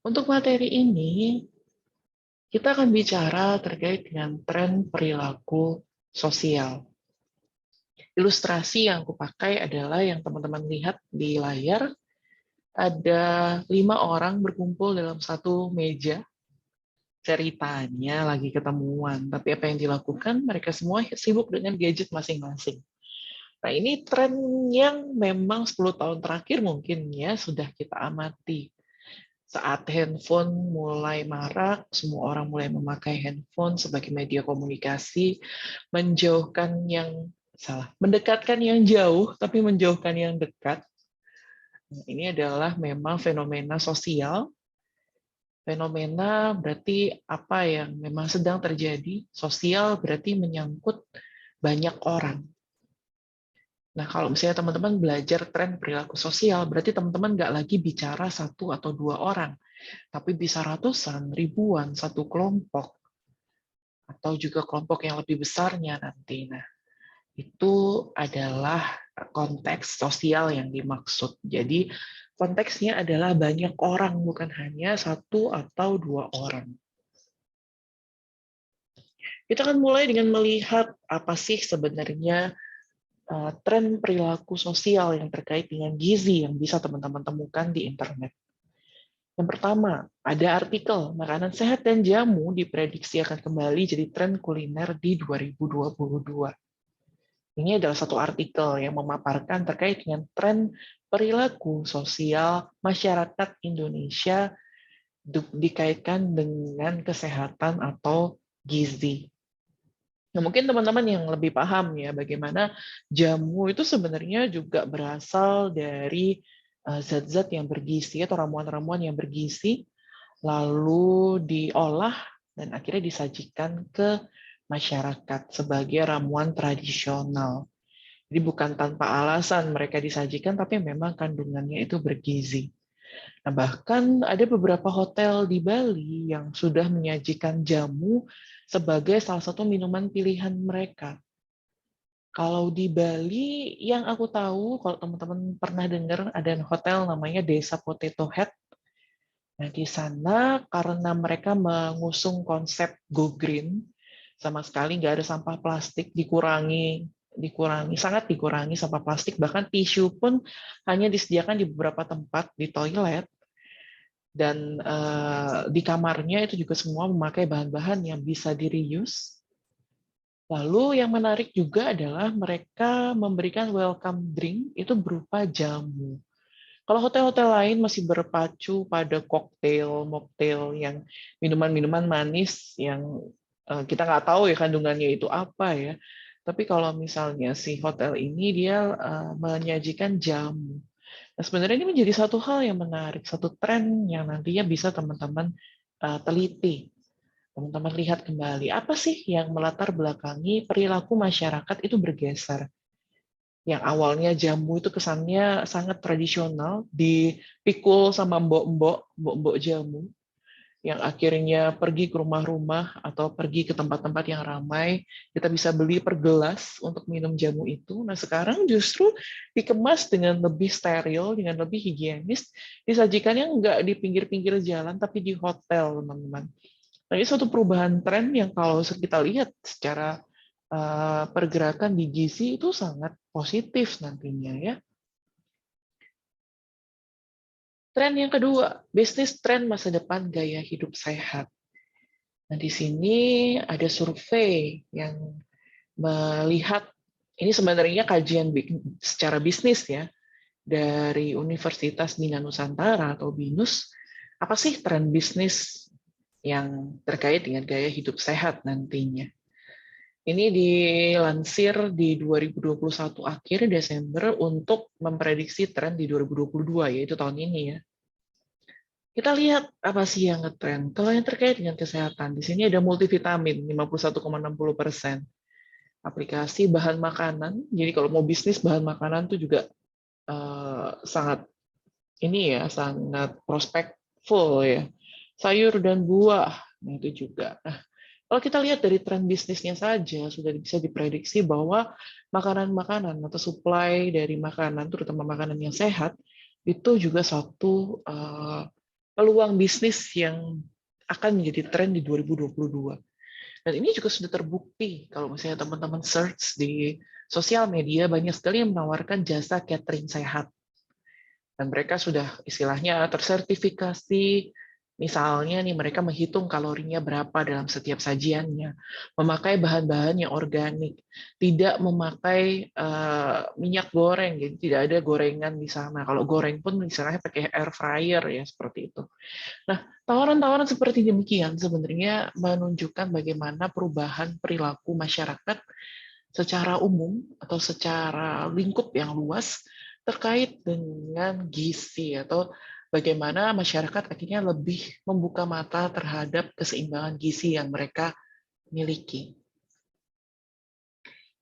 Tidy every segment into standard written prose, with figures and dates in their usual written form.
Untuk materi ini, kita akan bicara terkait dengan tren perilaku sosial. Ilustrasi yang aku pakai adalah yang teman-teman lihat di layar. Ada 5 orang berkumpul dalam satu meja. Ceritanya lagi ketemuan, tapi apa yang dilakukan? Mereka semua sibuk dengan gadget masing-masing. Nah, ini tren yang memang 10 tahun terakhir mungkin ya sudah kita amati. Saat handphone mulai marak, semua orang mulai memakai handphone sebagai media komunikasi, mendekatkan yang jauh, tapi menjauhkan yang dekat. Ini adalah memang fenomena sosial. Fenomena berarti apa yang memang sedang terjadi. Sosial berarti menyangkut banyak orang. Nah, kalau misalnya teman-teman belajar tren perilaku sosial, berarti teman-teman nggak lagi bicara satu atau dua orang, tapi bisa ratusan, ribuan, satu kelompok, atau juga kelompok yang lebih besarnya nanti. Nah, itu adalah konteks sosial yang dimaksud. Jadi, konteksnya adalah banyak orang, bukan hanya satu atau dua orang. Kita akan mulai dengan melihat apa sih sebenarnya tren perilaku sosial yang terkait dengan gizi yang bisa teman-teman temukan di internet. Yang pertama, ada artikel makanan sehat dan jamu diprediksi akan kembali jadi tren kuliner di 2022. Ini adalah satu artikel yang memaparkan terkait dengan tren perilaku sosial masyarakat Indonesia dikaitkan dengan kesehatan atau gizi. Nah, mungkin teman-teman yang lebih paham ya bagaimana jamu itu sebenarnya juga berasal dari zat-zat yang bergizi atau ramuan-ramuan yang bergizi, lalu diolah dan akhirnya disajikan ke masyarakat sebagai ramuan tradisional. Jadi bukan tanpa alasan mereka disajikan, tapi memang kandungannya itu bergizi. Nah, bahkan ada beberapa hotel di Bali yang sudah menyajikan jamu sebagai salah satu minuman pilihan mereka. Kalau di Bali, yang aku tahu, kalau teman-teman pernah dengar, ada hotel namanya Desa Potato Head. Nah, di sana karena mereka mengusung konsep go green, sama sekali nggak ada sampah plastik, sangat dikurangi sampah plastik, bahkan tisu pun hanya disediakan di beberapa tempat di toilet, dan di kamarnya itu juga semua memakai bahan-bahan yang bisa di-reuse. Lalu yang menarik juga adalah mereka memberikan welcome drink itu berupa jamu. Kalau hotel-hotel lain masih berpacu pada koktail, mocktail, yang minuman-minuman manis yang kita nggak tahu ya kandungannya itu apa ya. Tapi kalau misalnya si hotel ini dia menyajikan jamu. Nah, sebenarnya ini menjadi satu hal yang menarik, satu tren yang nantinya bisa teman-teman teliti. Teman-teman lihat kembali, apa sih yang melatar belakangi perilaku masyarakat itu bergeser. Yang awalnya jamu itu kesannya sangat tradisional, dipikul sama mbok-mbok jamu, yang akhirnya pergi ke rumah-rumah atau pergi ke tempat-tempat yang ramai, kita bisa beli per gelas untuk minum jamu itu. Nah, sekarang justru dikemas dengan lebih steril, dengan lebih higienis, disajikannya nggak di pinggir-pinggir jalan, tapi di hotel, teman-teman. Nah, ini suatu perubahan tren yang kalau kita lihat secara pergerakan di gizi itu sangat positif nantinya ya. Tren yang kedua, bisnis tren masa depan gaya hidup sehat. Nah, di sini ada survei yang melihat, ini sebenarnya kajian secara bisnis ya, dari Universitas Bina Nusantara atau BINUS, apa sih tren bisnis yang terkait dengan gaya hidup sehat nantinya. Ini dilansir di 2021 akhir Desember untuk memprediksi tren di 2022, yaitu tahun ini ya. Kita lihat apa sih yang ngetren. Kalau yang terkait dengan kesehatan, di sini ada multivitamin 51,60%. Aplikasi bahan makanan. Jadi kalau mau bisnis bahan makanan itu juga sangat sangat prospekful ya. Sayur dan buah, nah itu juga. Nah, kalau kita lihat dari tren bisnisnya saja, sudah bisa diprediksi bahwa makanan-makanan atau supply dari makanan, terutama makanan yang sehat, itu juga satu peluang bisnis yang akan menjadi tren di 2022. Dan ini juga sudah terbukti kalau misalnya teman-teman search di sosial media, banyak sekali yang menawarkan jasa catering sehat. Dan mereka sudah istilahnya tersertifikasi, misalnya nih mereka menghitung kalorinya berapa dalam setiap sajiannya, memakai bahan-bahan yang organik, tidak memakai minyak goreng, jadi tidak ada gorengan di sana. Kalau goreng pun misalnya pakai air fryer ya seperti itu. Nah, tawaran-tawaran seperti demikian sebenarnya menunjukkan bagaimana perubahan perilaku masyarakat secara umum atau secara lingkup yang luas terkait dengan gizi atau bagaimana masyarakat akhirnya lebih membuka mata terhadap keseimbangan gizi yang mereka miliki.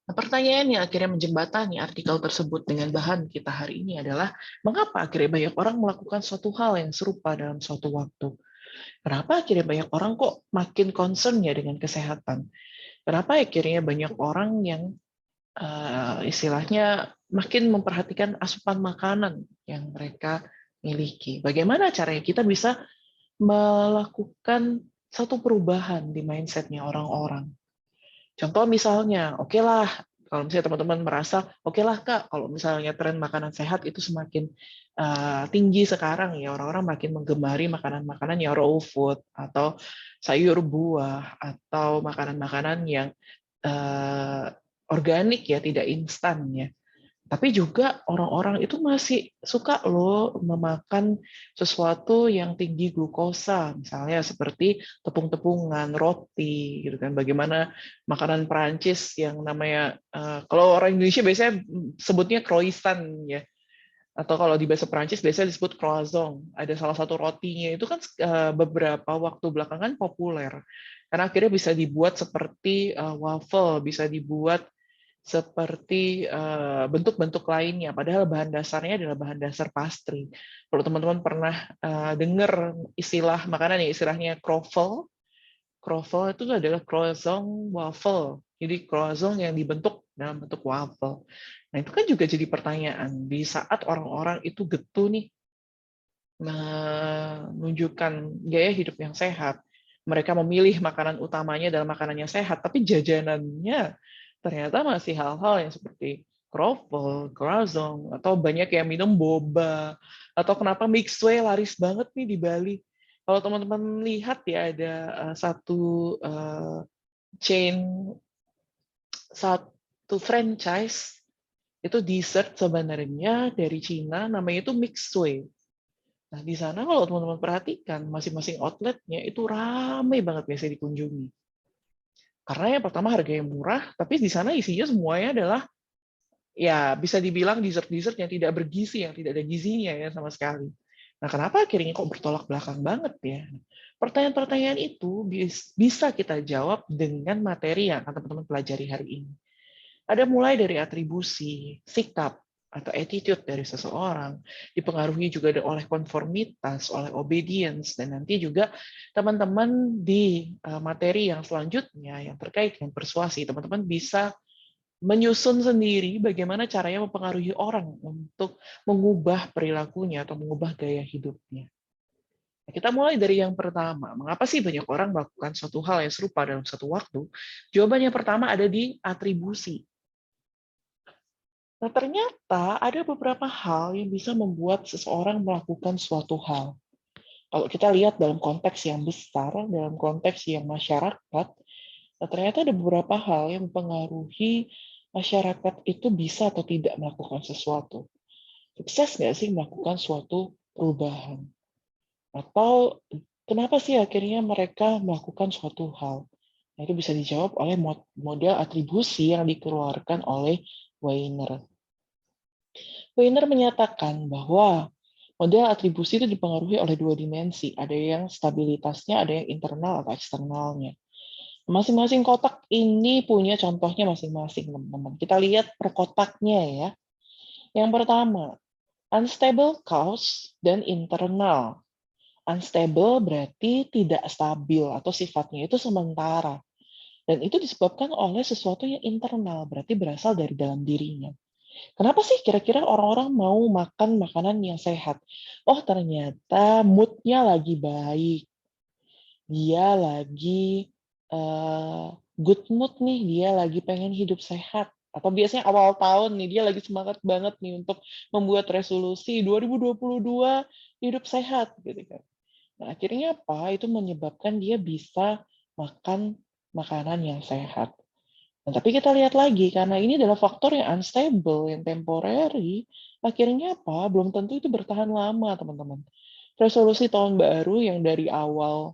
Nah, pertanyaan yang akhirnya menjembatani artikel tersebut dengan bahan kita hari ini adalah mengapa akhirnya banyak orang melakukan suatu hal yang serupa dalam suatu waktu? Kenapa akhirnya banyak orang kok makin concern ya dengan kesehatan? Kenapa akhirnya banyak orang yang istilahnya makin memperhatikan asupan makanan yang mereka miliki? Bagaimana caranya kita bisa melakukan satu perubahan di mindset-nya orang-orang? Contoh misalnya, oke lah, kalau misalnya teman-teman merasa, oke lah Kak, kalau misalnya tren makanan sehat itu semakin tinggi sekarang ya, orang-orang makin menggemari makanan-makanan yang raw food, atau sayur buah, atau makanan-makanan yang organik ya, tidak instan ya. Tapi juga orang-orang itu masih suka loh memakan sesuatu yang tinggi glukosa, misalnya seperti tepung-tepungan, roti, gitu kan. Bagaimana makanan Perancis yang namanya, kalau orang Indonesia biasanya sebutnya croissant ya, atau kalau di bahasa Perancis biasanya disebut croissant. Ada salah satu rotinya itu kan beberapa waktu belakangan populer, karena akhirnya bisa dibuat seperti waffle, bisa dibuat seperti bentuk-bentuk lainnya, padahal bahan dasarnya adalah bahan dasar pastry. Kalau teman-teman pernah dengar istilah makanan ya, istilahnya croffle, croffle itu adalah croissant waffle. Jadi croissant yang dibentuk dalam bentuk waffle. Nah itu kan juga jadi pertanyaan, di saat orang-orang itu getun nih menunjukkan gaya hidup yang sehat, mereka memilih makanan utamanya dalam makanan yang sehat, tapi jajanannya ternyata masih hal-hal yang seperti kroffel, croissant, atau banyak yang minum boba, atau kenapa mixed-way laris banget nih di Bali. Kalau teman-teman lihat ya, ada satu chain, satu franchise, itu dessert sebenarnya dari Cina, namanya itu mixed-way. Nah, di sana kalau teman-teman perhatikan, masing-masing outletnya itu ramai banget biasanya dikunjungi. Karena yang pertama harganya murah, tapi di sana isinya semuanya adalah ya bisa dibilang dessert-dessert yang tidak bergizi, yang tidak ada gizinya ya sama sekali. Nah, kenapa akhirnya kok bertolak belakang banget ya? Pertanyaan-pertanyaan itu bisa kita jawab dengan materi yang akan teman-teman pelajari hari ini. Ada mulai dari atribusi, sikap, atau attitude dari seseorang, dipengaruhi juga oleh konformitas, oleh obedience, dan nanti juga teman-teman di materi yang selanjutnya yang terkait dengan persuasi, teman-teman bisa menyusun sendiri bagaimana caranya mempengaruhi orang untuk mengubah perilakunya atau mengubah gaya hidupnya. Nah, kita mulai dari yang pertama. Mengapa sih banyak orang melakukan suatu hal yang serupa dalam satu waktu? Jawaban yang pertama ada di atribusi. Nah, ternyata ada beberapa hal yang bisa membuat seseorang melakukan suatu hal. Kalau kita lihat dalam konteks yang besar, dalam konteks yang masyarakat, nah ternyata ada beberapa hal yang mempengaruhi masyarakat itu bisa atau tidak melakukan sesuatu. Sukses nggak sih melakukan suatu perubahan? Atau kenapa sih akhirnya mereka melakukan suatu hal? Nah, itu bisa dijawab oleh model atribusi yang dikeluarkan oleh Weiner. Weiner menyatakan bahwa model atribusi itu dipengaruhi oleh dua dimensi. Ada yang stabilitasnya, ada yang internal atau eksternalnya. Masing-masing kotak ini punya contohnya masing-masing, teman-teman. Kita lihat per kotaknya ya. Yang pertama, unstable cause dan internal. Unstable berarti tidak stabil atau sifatnya itu sementara. Dan itu disebabkan oleh sesuatu yang internal, berarti berasal dari dalam dirinya. Kenapa sih kira-kira orang-orang mau makan makanan yang sehat? Oh, ternyata mood-nya lagi baik, dia lagi good mood nih, dia lagi pengen hidup sehat. Atau biasanya awal tahun nih, dia lagi semangat banget nih untuk membuat resolusi 2022 hidup sehat, gitu kan. Nah, akhirnya apa? Itu menyebabkan dia bisa makan makanan yang sehat. Nah, tapi kita lihat lagi, karena ini adalah faktor yang unstable, yang temporary, akhirnya apa? Belum tentu itu bertahan lama, teman-teman. Resolusi tahun baru yang dari awal,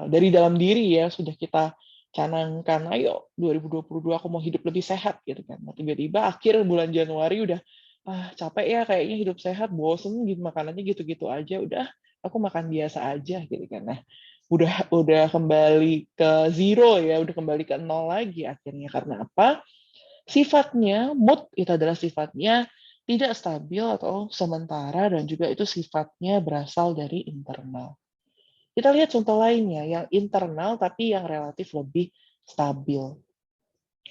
dari dalam diri ya, sudah kita canangkan, ayo 2022 aku mau hidup lebih sehat, gitu kan. Nah, tiba-tiba akhir bulan Januari udah, capek ya kayaknya hidup sehat, bosen gitu, makanannya gitu-gitu aja, udah aku makan biasa aja, gitu kan. Nah, udah kembali ke zero ya, udah kembali ke nol lagi akhirnya. Karena apa? Sifatnya, mood itu adalah sifatnya tidak stabil atau sementara, dan juga itu sifatnya berasal dari internal. Kita lihat contoh lainnya, yang internal tapi yang relatif lebih stabil.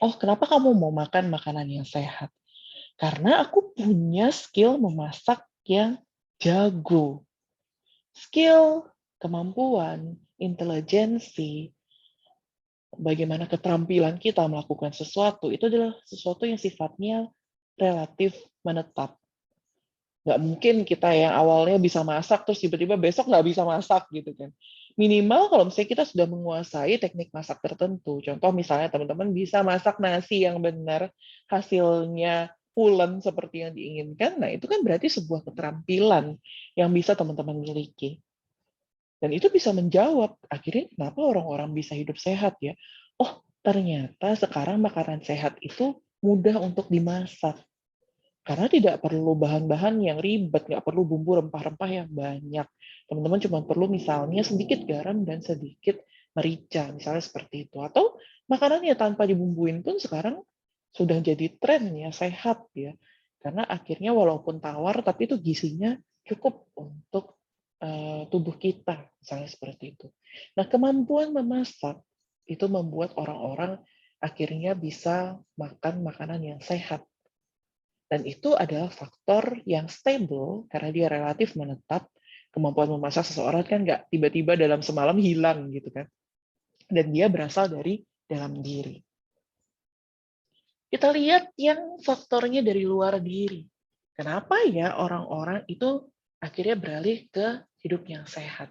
Oh, kenapa kamu mau makan makanan yang sehat? Karena aku punya skill memasak yang jago. Skill, kemampuan, intelijensi, bagaimana keterampilan kita melakukan sesuatu, itu adalah sesuatu yang sifatnya relatif menetap. Nggak mungkin kita yang awalnya bisa masak, terus tiba-tiba besok nggak bisa masak, gitu kan. Minimal kalau misalnya kita sudah menguasai teknik masak tertentu, contoh misalnya teman-teman bisa masak nasi yang benar, hasilnya pulen seperti yang diinginkan, nah itu kan berarti sebuah keterampilan yang bisa teman-teman miliki. Dan itu bisa menjawab, akhirnya kenapa orang-orang bisa hidup sehat ya. Oh, ternyata sekarang makanan sehat itu mudah untuk dimasak. Karena tidak perlu bahan-bahan yang ribet, nggak perlu bumbu rempah-rempah yang banyak. Teman-teman cuma perlu misalnya sedikit garam dan sedikit merica, misalnya seperti itu. Atau makanannya tanpa dibumbuin pun sekarang sudah jadi tren ya, sehat ya. Karena akhirnya walaupun tawar, tapi itu gizinya cukup untuk tubuh kita, misalnya seperti itu. Nah, kemampuan memasak itu membuat orang-orang akhirnya bisa makan makanan yang sehat. Dan itu adalah faktor yang stable karena dia relatif menetap. Kemampuan memasak seseorang kan nggak tiba-tiba dalam semalam hilang gitu kan. Dan dia berasal dari dalam diri. Kita lihat yang faktornya dari luar diri. Kenapa ya orang-orang itu akhirnya beralih ke hidup yang sehat?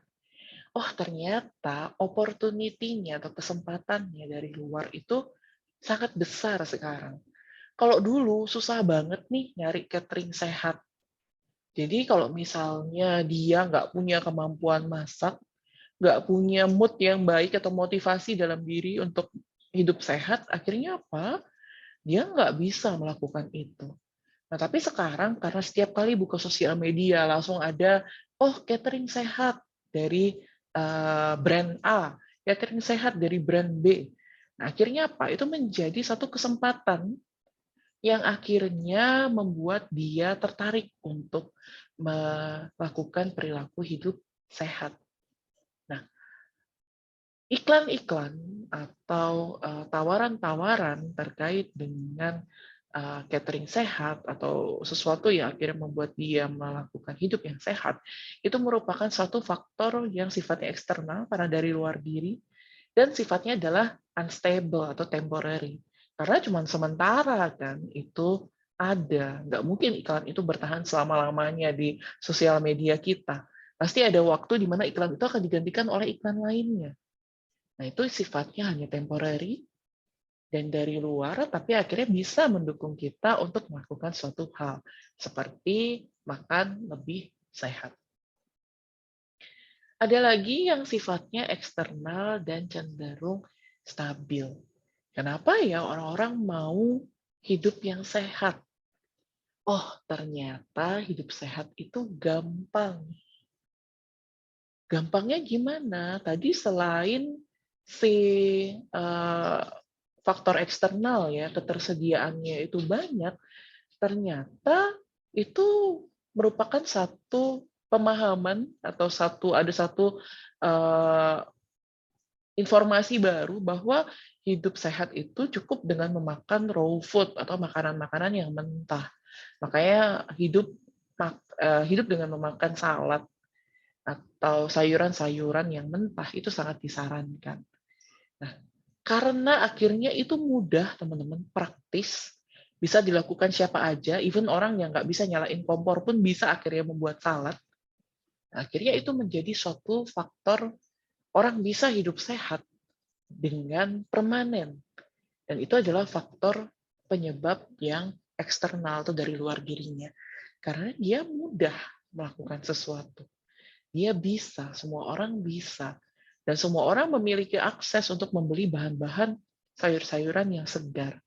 Oh, ternyata opportunity-nya atau kesempatannya dari luar itu sangat besar sekarang. Kalau dulu susah banget nih nyari catering sehat. Jadi kalau misalnya dia nggak punya kemampuan masak, nggak punya mood yang baik atau motivasi dalam diri untuk hidup sehat, akhirnya apa? Dia nggak bisa melakukan itu. Nah, tapi sekarang karena setiap kali buka sosial media langsung ada, oh catering sehat dari brand A, catering sehat dari brand B. Nah, akhirnya apa? Itu menjadi satu kesempatan yang akhirnya membuat dia tertarik untuk melakukan perilaku hidup sehat. Nah, iklan-iklan atau tawaran-tawaran terkait dengan catering sehat atau sesuatu yang akhirnya membuat dia melakukan hidup yang sehat, itu merupakan satu faktor yang sifatnya eksternal karena dari luar diri, dan sifatnya adalah unstable atau temporary. Karena cuma sementara kan itu ada. Nggak mungkin iklan itu bertahan selama-lamanya di sosial media kita. Pasti ada waktu di mana iklan itu akan digantikan oleh iklan lainnya. Nah, itu sifatnya hanya temporary dan dari luar, tapi akhirnya bisa mendukung kita untuk melakukan suatu hal, seperti makan lebih sehat. Ada lagi yang sifatnya eksternal dan cenderung stabil. Kenapa ya orang-orang mau hidup yang sehat? Oh, ternyata hidup sehat itu gampang. Gampangnya gimana? Tadi selain si faktor eksternal ya, ketersediaannya itu banyak, ternyata itu merupakan satu pemahaman atau ada satu informasi baru bahwa hidup sehat itu cukup dengan memakan raw food atau makanan-makanan yang mentah. Makanya hidup dengan memakan salad atau sayuran-sayuran yang mentah itu sangat disarankan. Nah, karena akhirnya itu mudah, teman-teman, praktis, bisa dilakukan siapa aja, even orang yang nggak bisa nyalain kompor pun bisa akhirnya membuat salad. Akhirnya itu menjadi suatu faktor orang bisa hidup sehat dengan permanen. Dan itu adalah faktor penyebab yang eksternal atau dari luar dirinya. Karena dia mudah melakukan sesuatu. Dia bisa, semua orang bisa. Dan semua orang memiliki akses untuk membeli bahan-bahan sayur-sayuran yang segar.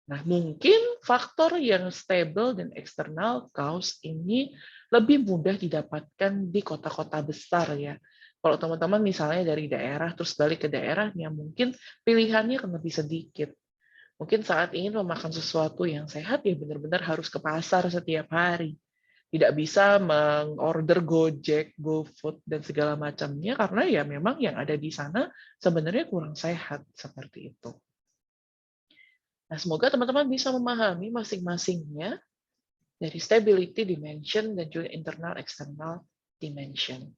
Nah, mungkin faktor yang stable dan eksternal cause ini lebih mudah didapatkan di kota-kota besar ya. Kalau teman-teman misalnya dari daerah terus balik ke daerahnya, mungkin pilihannya akan lebih sedikit. Mungkin saat ingin memakan sesuatu yang sehat ya benar-benar harus ke pasar setiap hari. Tidak bisa mengorder Gojek, GoFood dan segala macamnya karena ya memang yang ada di sana sebenarnya kurang sehat seperti itu. Nah, semoga teman-teman bisa memahami masing-masingnya dari stability dimension dan juga internal external dimension.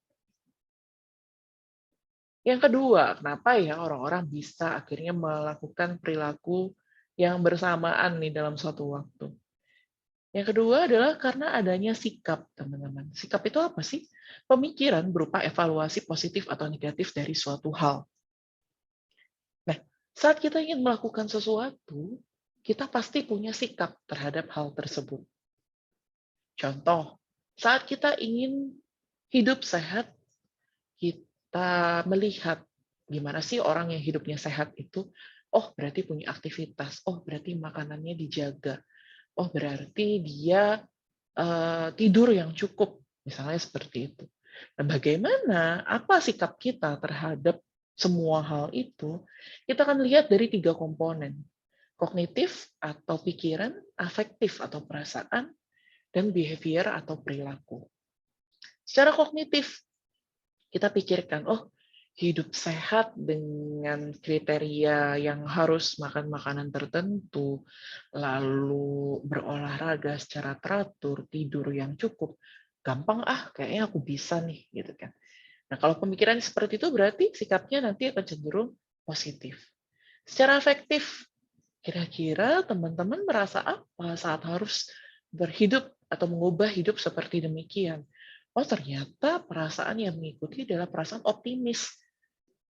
Yang kedua, kenapa ya orang-orang bisa akhirnya melakukan perilaku yang bersamaan nih dalam suatu waktu? Yang kedua adalah karena adanya sikap, teman-teman. Sikap itu apa sih? Pemikiran berupa evaluasi positif atau negatif dari suatu hal. Nah, saat kita ingin melakukan sesuatu, kita pasti punya sikap terhadap hal tersebut. Contoh, saat kita ingin hidup sehat, kita melihat gimana sih orang yang hidupnya sehat itu, oh berarti punya aktivitas, oh berarti makanannya dijaga, oh berarti dia tidur yang cukup, misalnya seperti itu. Nah, bagaimana, apa sikap kita terhadap semua hal itu, kita akan lihat dari 3 komponen, kognitif atau pikiran, afektif atau perasaan, dan behavior atau perilaku. Secara kognitif, kita pikirkan, oh hidup sehat dengan kriteria yang harus makan makanan tertentu, lalu berolahraga secara teratur, tidur yang cukup, gampang kayaknya aku bisa nih, gitu kan. Nah, kalau pemikiran seperti itu berarti sikapnya nanti akan cenderung positif. Secara afektif, kira-kira teman-teman merasa apa saat harus berhidup atau mengubah hidup seperti demikian? Oh, ternyata perasaan yang mengikuti adalah perasaan optimis.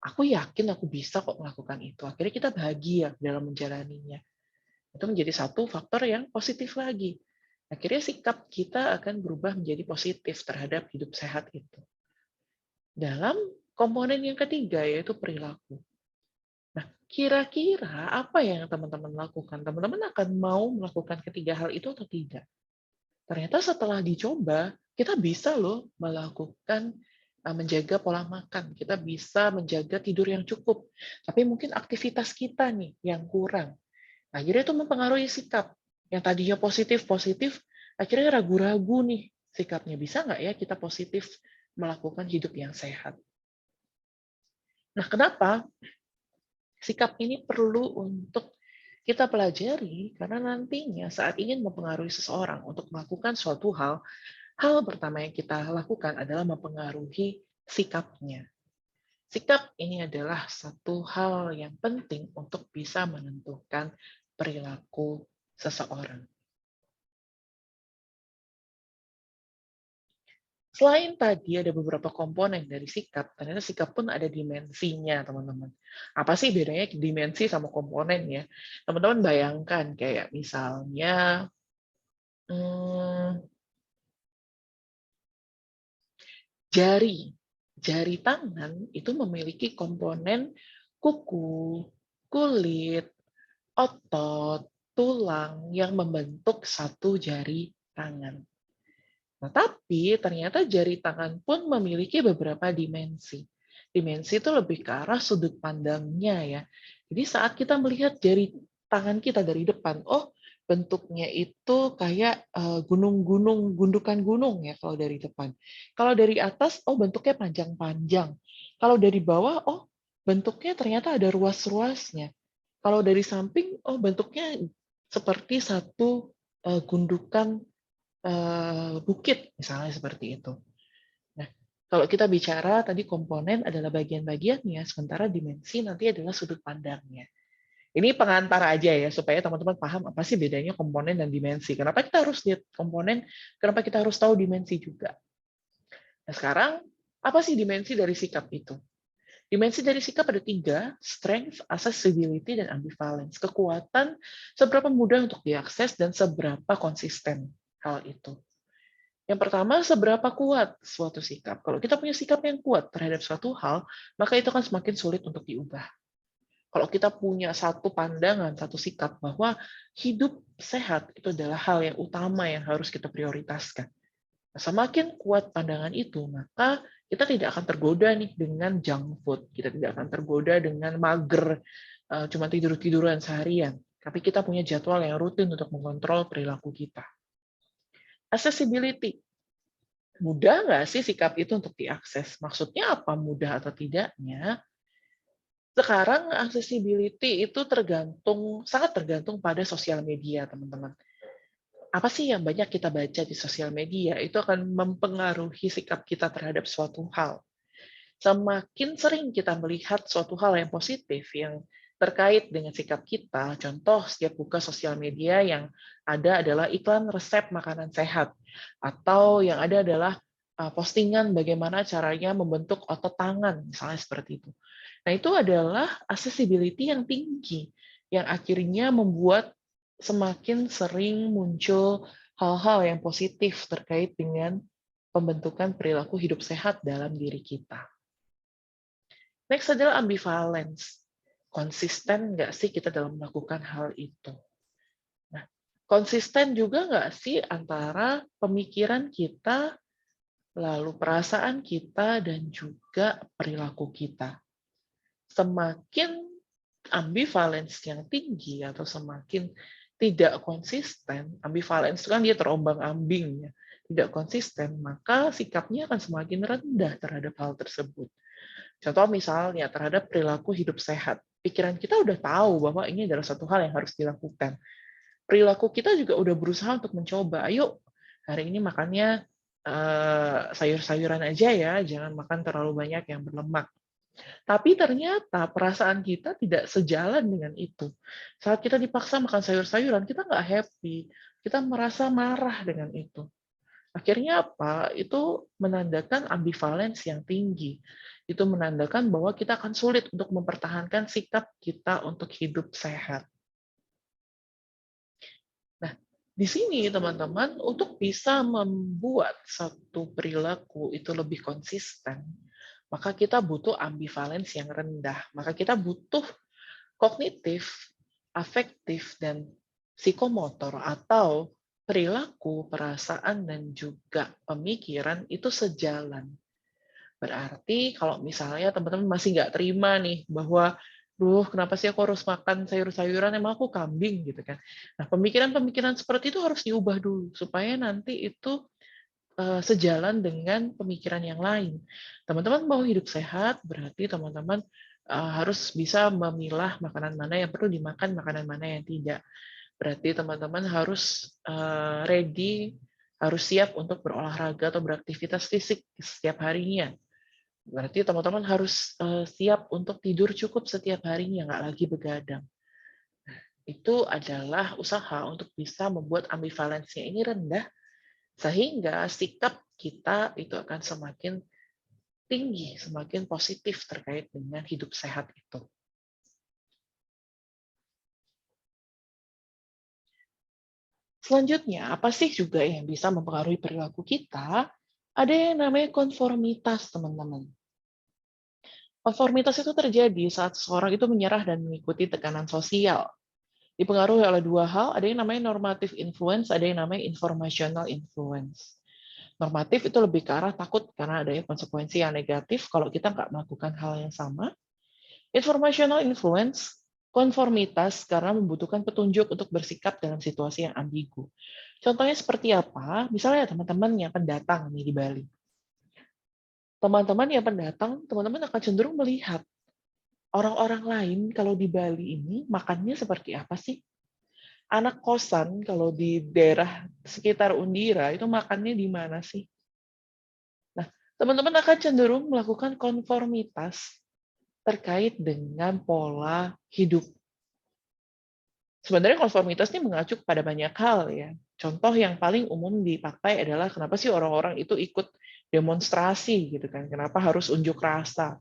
Aku yakin aku bisa kok melakukan itu. Akhirnya kita bahagia dalam menjalaninya. Itu menjadi satu faktor yang positif lagi. Akhirnya sikap kita akan berubah menjadi positif terhadap hidup sehat itu. Dalam komponen yang ketiga, yaitu perilaku. Nah, kira-kira apa yang teman-teman lakukan? Teman-teman akan mau melakukan ketiga hal itu atau tidak? Ternyata setelah dicoba, kita bisa loh melakukan menjaga pola makan. Kita bisa menjaga tidur yang cukup. Tapi mungkin aktivitas kita nih yang kurang. Akhirnya itu mempengaruhi sikap. Yang tadinya positif-positif, akhirnya ragu-ragu nih sikapnya. Bisa nggak ya kita positif melakukan hidup yang sehat? Nah, kenapa sikap ini perlu untuk kita pelajari? Karena nantinya saat ingin mempengaruhi seseorang untuk melakukan suatu hal, hal pertama yang kita lakukan adalah mempengaruhi sikapnya. Sikap ini adalah satu hal yang penting untuk bisa menentukan perilaku seseorang. Selain tadi ada beberapa komponen dari sikap, ternyata sikap pun ada dimensinya, teman-teman. Apa sih bedanya dimensi sama komponen ya? Teman-teman bayangkan kayak misalnya hmm, jari. Jari tangan itu memiliki komponen kuku, kulit, otot, tulang yang membentuk satu jari tangan. Nah, tapi ternyata jari tangan pun memiliki beberapa dimensi. Dimensi itu lebih ke arah sudut pandangnya ya. Jadi saat kita melihat jari tangan kita dari depan, oh bentuknya itu kayak gunung-gunung, gundukan gunung ya kalau dari depan. Kalau dari atas, oh bentuknya panjang-panjang. Kalau dari bawah, oh bentuknya ternyata ada ruas-ruasnya. Kalau dari samping, oh bentuknya seperti satu gundukan bukit, misalnya seperti itu. Nah, kalau kita bicara tadi komponen adalah bagian-bagiannya, sementara dimensi nanti adalah sudut pandangnya. Ini pengantar aja ya, supaya teman-teman paham apa sih bedanya komponen dan dimensi. Kenapa kita harus lihat komponen, kenapa kita harus tahu dimensi juga. Nah, sekarang, apa sih dimensi dari sikap itu? Dimensi dari sikap ada 3, strength, accessibility, dan ambivalence. Kekuatan, seberapa mudah untuk diakses, dan seberapa konsisten hal itu. Yang pertama, seberapa kuat suatu sikap. Kalau kita punya sikap yang kuat terhadap suatu hal, maka itu akan semakin sulit untuk diubah. Kalau kita punya satu pandangan, satu sikap bahwa hidup sehat itu adalah hal yang utama yang harus kita prioritaskan. Nah, semakin kuat pandangan itu, maka kita tidak akan tergoda nih dengan junk food. Kita tidak akan tergoda dengan mager, cuma tidur-tiduran seharian. Tapi kita punya jadwal yang rutin untuk mengontrol perilaku kita. Accessibility. Mudah nggak sih sikap itu untuk diakses? Maksudnya apa mudah atau tidaknya? Sekarang accessibility itu sangat tergantung pada sosial media, teman-teman. Apa sih yang banyak kita baca di sosial media, itu akan mempengaruhi sikap kita terhadap suatu hal. Semakin sering kita melihat suatu hal yang positif, yang terkait dengan sikap kita, contoh setiap buka sosial media yang ada adalah iklan resep makanan sehat, atau yang ada adalah postingan bagaimana caranya membentuk otot tangan, misalnya seperti itu. Nah, itu adalah accessibility yang tinggi, yang akhirnya membuat semakin sering muncul hal-hal yang positif terkait dengan pembentukan perilaku hidup sehat dalam diri kita. Next adalah ambivalence. Konsisten nggak sih kita dalam melakukan hal itu? Nah, konsisten juga nggak sih antara pemikiran kita, lalu perasaan kita, dan juga perilaku kita? Semakin ambivalence yang tinggi atau semakin tidak konsisten, ambivalence itu kan dia terombang-ambing, ya, tidak konsisten, maka sikapnya akan semakin rendah terhadap hal tersebut. Contoh misalnya terhadap perilaku hidup sehat. Pikiran kita udah tahu bahwa ini adalah satu hal yang harus dilakukan. Perilaku kita juga udah berusaha untuk mencoba. Ayo, hari ini makannya sayur-sayuran aja ya, jangan makan terlalu banyak yang berlemak. Tapi ternyata perasaan kita tidak sejalan dengan itu. Saat kita dipaksa makan sayur-sayuran, kita nggak happy. Kita merasa marah dengan itu. Akhirnya apa? Itu menandakan ambivalence yang tinggi. Itu menandakan bahwa kita akan sulit untuk mempertahankan sikap kita untuk hidup sehat. Nah, di sini teman-teman, untuk bisa membuat satu perilaku itu lebih konsisten, maka kita butuh ambivalence yang rendah. Maka kita butuh kognitif, afektif, dan psikomotor atau perilaku, perasaan, dan juga pemikiran itu sejalan. Berarti kalau misalnya teman-teman masih nggak terima nih bahwa, kenapa sih aku harus makan sayur-sayuran, emang aku kambing gitu kan. Nah, pemikiran-pemikiran seperti itu harus diubah dulu supaya nanti itu sejalan dengan pemikiran yang lain. Teman-teman mau hidup sehat, berarti teman-teman harus bisa memilah makanan mana yang perlu dimakan, makanan mana yang tidak. Berarti teman-teman harus ready, harus siap untuk berolahraga atau beraktivitas fisik setiap harinya. Berarti teman-teman harus siap untuk tidur cukup setiap harinya, nggak lagi begadang. Itu adalah usaha untuk bisa membuat ambivalensinya ini rendah, sehingga sikap kita itu akan semakin tinggi, semakin positif terkait dengan hidup sehat itu. Selanjutnya, apa sih juga yang bisa mempengaruhi perilaku kita? Ada yang namanya konformitas, teman-teman. Konformitas itu terjadi saat seseorang itu menyerah dan mengikuti tekanan sosial. Dipengaruhi oleh dua hal, ada yang namanya normative influence, ada yang namanya informational influence. Normatif itu lebih ke arah takut karena adanya konsekuensi yang negatif kalau kita nggak melakukan hal yang sama. Informational influence, konformitas karena membutuhkan petunjuk untuk bersikap dalam situasi yang ambigu. Contohnya seperti apa? Misalnya teman-teman yang pendatang nih di Bali. Teman-teman yang pendatang, teman-teman akan cenderung melihat orang-orang lain kalau di Bali ini makannya seperti apa sih? Anak kosan kalau di daerah sekitar Undira itu makannya di mana sih? Nah, teman-teman akan cenderung melakukan konformitas terkait dengan pola hidup. Sebenarnya konformitas ini mengacu pada banyak hal ya. Contoh yang paling umum dipakai adalah kenapa sih orang-orang itu ikut demonstrasi gitu kan? Kenapa harus unjuk rasa?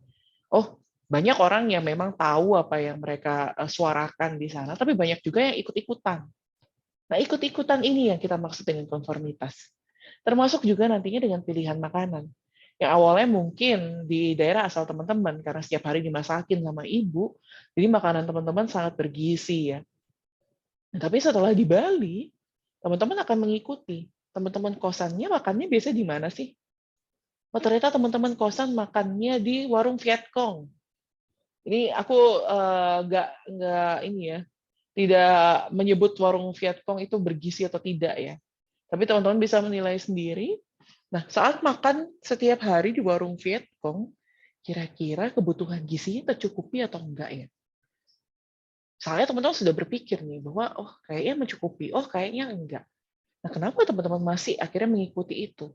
Oh, banyak orang yang memang tahu apa yang mereka suarakan di sana, tapi banyak juga yang ikut-ikutan. Nah, ikut-ikutan ini yang kita maksud dengan konformitas. Termasuk juga nantinya dengan pilihan makanan. Yang awalnya mungkin di daerah asal teman-teman, karena setiap hari dimasakin sama ibu, jadi makanan teman-teman sangat bergizi ya. Nah, tapi setelah di Bali, teman-teman akan mengikuti. Teman-teman kosannya makannya biasanya di mana sih? Oh, ternyata teman-teman kosan makannya di warung Vietcong. Ini aku nggak ini ya, tidak menyebut warung Vietcong itu bergizi atau tidak ya. Tapi teman-teman bisa menilai sendiri. Nah, saat makan setiap hari di warung Vietcong, kira-kira kebutuhan gizinya tercukupi atau enggak ya? Soalnya teman-teman sudah berpikir nih bahwa oh kayaknya mencukupi, oh kayaknya enggak. Nah, kenapa teman-teman masih akhirnya mengikuti itu?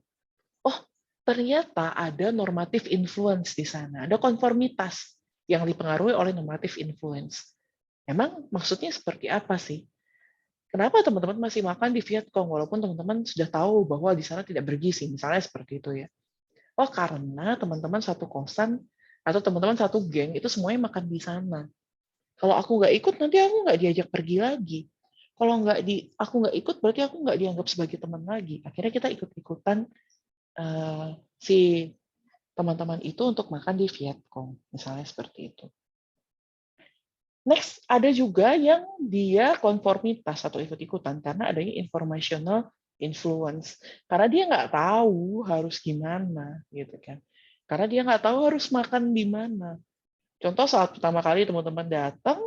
Oh, ternyata ada normatif influence di sana, ada konformitas yang dipengaruhi oleh normatif influence. Emang maksudnya seperti apa sih? Kenapa teman-teman masih makan di Vietcong walaupun teman-teman sudah tahu bahwa di sana tidak bergizi, misalnya seperti itu ya. Oh, karena teman-teman satu kosan atau teman-teman satu geng itu semuanya makan di sana. Kalau aku nggak ikut, nanti aku nggak diajak pergi lagi. Kalau aku nggak ikut, berarti aku nggak dianggap sebagai teman lagi. Akhirnya kita ikut-ikutan si teman-teman itu untuk makan di Vietcong, misalnya seperti itu. Next, ada juga yang dia konformitas atau ikut-ikutan karena adanya informational influence. Karena dia nggak tahu harus gimana, gitu kan. Karena dia nggak tahu harus makan di mana. Contoh saat pertama kali teman-teman datang,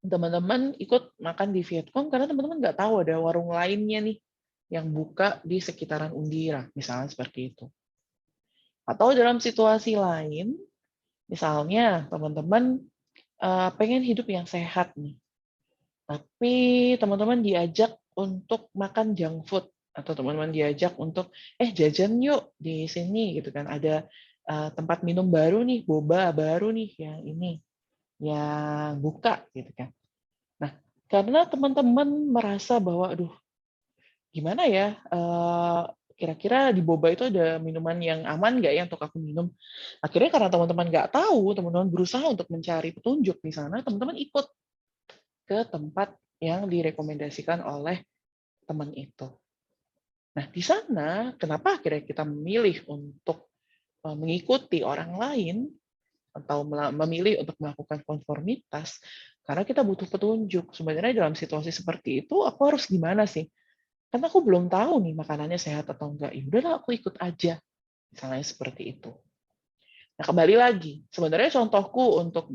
teman-teman ikut makan di Vietcong karena teman-teman nggak tahu ada warung lainnya nih yang buka di sekitaran Undira, misalnya seperti itu. Atau dalam situasi lain, misalnya teman-teman pengen hidup yang sehat nih, tapi teman-teman diajak untuk makan junk food atau teman-teman diajak untuk jajan yuk di sini gitu kan, ada tempat minum baru nih, boba baru nih yang ini yang buka gitu kan. Nah, karena teman-teman merasa bahwa aduh gimana ya, kira-kira di boba itu ada minuman yang aman nggak ya untuk aku minum? Akhirnya karena teman-teman nggak tahu, teman-teman berusaha untuk mencari petunjuk di sana, teman-teman ikut ke tempat yang direkomendasikan oleh teman itu. Nah, di sana kenapa akhirnya kita memilih untuk mengikuti orang lain atau memilih untuk melakukan konformitas? Karena kita butuh petunjuk. Sebenarnya dalam situasi seperti itu, aku harus gimana sih? Karena aku belum tahu nih makanannya sehat atau enggak. Ya udahlah aku ikut aja. Misalnya seperti itu. Nah, kembali lagi, sebenarnya contohku untuk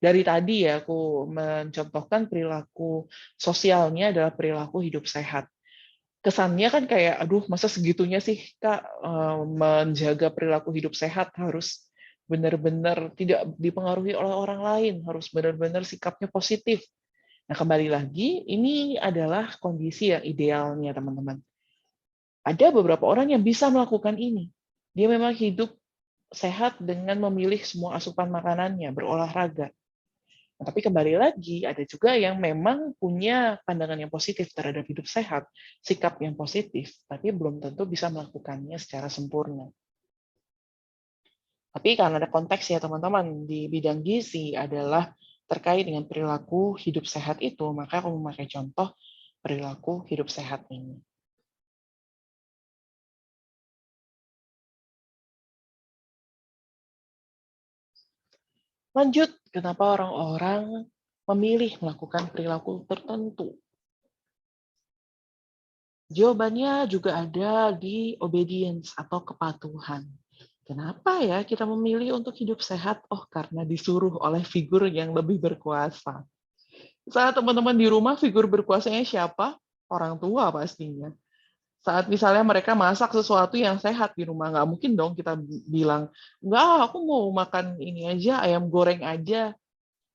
dari tadi ya aku mencontohkan perilaku sosialnya adalah perilaku hidup sehat. Kesannya kan kayak, aduh masa segitunya sih Kak menjaga perilaku hidup sehat harus benar-benar tidak dipengaruhi oleh orang lain, harus benar-benar sikapnya positif. Nah, kembali lagi, ini adalah kondisi yang idealnya, teman-teman. Ada beberapa orang yang bisa melakukan ini. Dia memang hidup sehat dengan memilih semua asupan makanannya, berolahraga. Nah, tapi kembali lagi, ada juga yang memang punya pandangan yang positif terhadap hidup sehat, sikap yang positif, tapi belum tentu bisa melakukannya secara sempurna. Tapi karena ada konteks ya teman-teman, di bidang gizi adalah terkait dengan perilaku hidup sehat itu, maka aku memakai contoh perilaku hidup sehat ini. Lanjut, kenapa orang-orang memilih melakukan perilaku tertentu? Jawabannya juga ada di obedience atau kepatuhan. Kenapa ya kita memilih untuk hidup sehat? Oh, karena disuruh oleh figur yang lebih berkuasa. Saat teman-teman di rumah, figur berkuasanya siapa? Orang tua pastinya. Saat misalnya mereka masak sesuatu yang sehat di rumah, nggak mungkin dong kita bilang, nggak, aku mau makan ini aja, ayam goreng aja,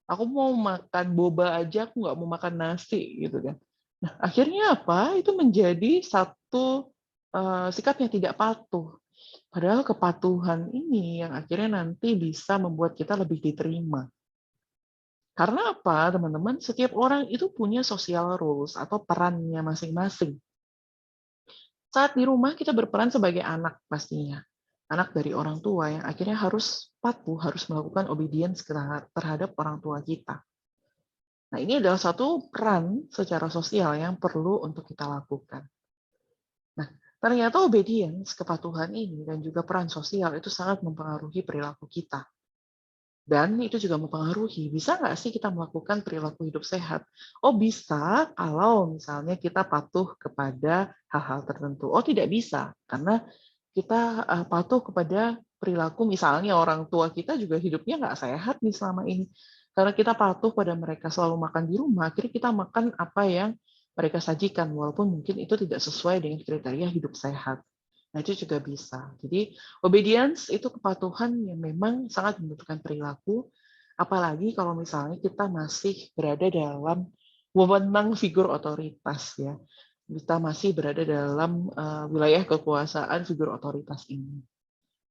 aku mau makan boba aja, aku nggak mau makan nasi, gitu kan. Nah, akhirnya apa? Itu menjadi satu sikap yang tidak patuh. Padahal kepatuhan ini yang akhirnya nanti bisa membuat kita lebih diterima. Karena apa, teman-teman? Setiap orang itu punya social rules atau perannya masing-masing. Saat di rumah kita berperan sebagai anak pastinya. Anak dari orang tua yang akhirnya harus patuh, harus melakukan obedience terhadap orang tua kita. Nah, ini adalah satu peran secara sosial yang perlu untuk kita lakukan. Nah, ternyata obedience, kepatuhan ini, dan juga peran sosial itu sangat mempengaruhi perilaku kita. Dan itu juga mempengaruhi, bisa nggak sih kita melakukan perilaku hidup sehat? Oh bisa, kalau misalnya kita patuh kepada hal-hal tertentu. Oh tidak bisa, karena kita patuh kepada perilaku, misalnya orang tua kita juga hidupnya nggak sehat nih selama ini. Karena kita patuh pada mereka selalu makan di rumah, akhirnya kita makan apa yang mereka sajikan, walaupun mungkin itu tidak sesuai dengan kriteria hidup sehat. Nah, itu juga bisa. Jadi, obedience itu kepatuhan yang memang sangat menentukan perilaku, apalagi kalau misalnya kita masih berada dalam wewenang figur otoritas ya. Kita masih berada dalam wilayah kekuasaan figur otoritas ini.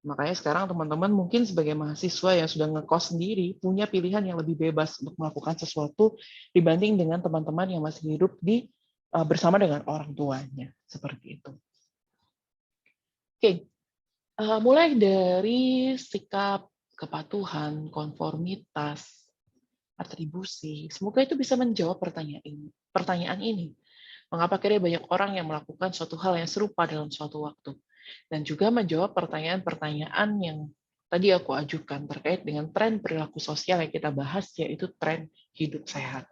Makanya sekarang teman-teman mungkin sebagai mahasiswa yang sudah ngekos sendiri punya pilihan yang lebih bebas untuk melakukan sesuatu dibanding dengan teman-teman yang masih hidup bersama dengan orang tuanya seperti itu. Oke, mulai dari sikap kepatuhan, konformitas, atribusi, semoga itu bisa menjawab pertanyaan ini. Mengapa kira banyak orang yang melakukan suatu hal yang serupa dalam suatu waktu? Dan juga menjawab pertanyaan-pertanyaan yang tadi aku ajukan terkait dengan tren perilaku sosial yang kita bahas, yaitu tren hidup sehat.